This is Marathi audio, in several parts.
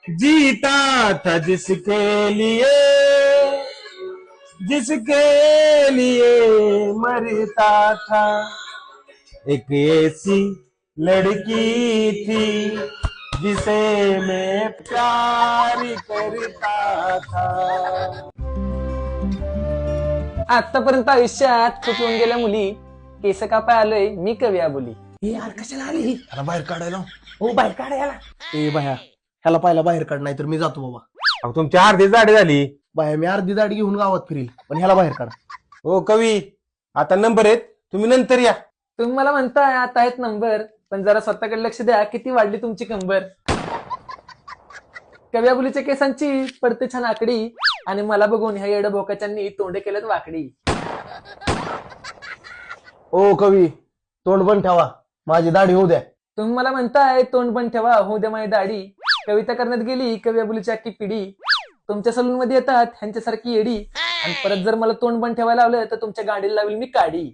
जीता था जिसके लिए मरता था। एक ऐसी लड़की थी जिसे मैं प्यार करता था। आतापर्यंत आयुष्यात चुकून गेल्या मुली केस कापाय आलोय मी कविया बोली. हे यार कशाला आली? त्याला बाहेर काढायला. हो बाहेर काढा याला. ए बाया ह्याला पाहिला बाहेर काढ, नाही तर मी जातो बाबा. अहो, तुमची अर्धी दाढी झाली. बाया मी अर्धी दाढी घेऊन गावात फिरील, पण ह्याला बाहेर काढा. हो कवी, आता नंबर आहेत, तुम्ही नंतर या. तुम्ही मला म्हणताय आता आहेत नंबर, पण जरा स्वतःकडे लक्ष द्या, किती वाढली तुमची कंबर. कविया बोलीच्या केसांची पडते छान आकडी, आणि मला बघून ह्या येड भोकाच्यांनी तोंडे केलेत वाकडी. ओ कवी, तोंड बंद ठेवा, माझी दाढी होऊ द्या. तुम्ही मला म्हणताय तोंड बंद ठेवा, होऊ द्या माझी दाढी. कविता करण्यात गेली कविया बोलीची अख्खी पिढी. तुमच्या सलून मध्ये येतात ह्यांच्यासारखी येडी, आणि परत जर मला तोंड बंद ठेवायला लावलं तर तुमच्या गाडीला लावेल मी काडी.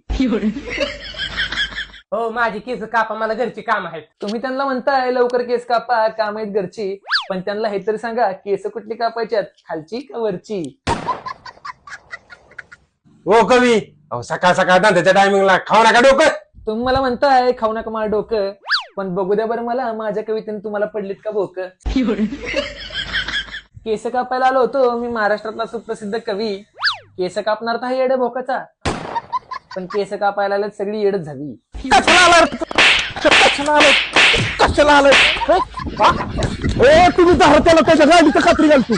हो माझी केस कापा, मला घरची काम आहेत. तुम्ही त्यांना म्हणताय लवकर केस कापा, काम आहेत घरची, पण त्यांना हे तरी सांगा केस कुठली कापायच्यात, खालची का वरची. हो कवी, अहो सकाळ सकाळ धंद्याच्या टायमिंगला खाऊ नका डोकं. तुम्ही मला म्हणताय खाऊ नका मला डोकं, पण बघू द्या बरं मला माझ्या कवितेने तुम्हाला पडलीत का भोक. केस कापायला आलो होतो मी महाराष्ट्रातला सुप्रसिद्ध कवी. केस कापणार तर हा येडे भोकाचा, पण केस कापायला आल्यात सगळी येडच झाली. कशाला आलं? तुम्ही त्याला त्याच्या गाडीचं खात्री घालतो.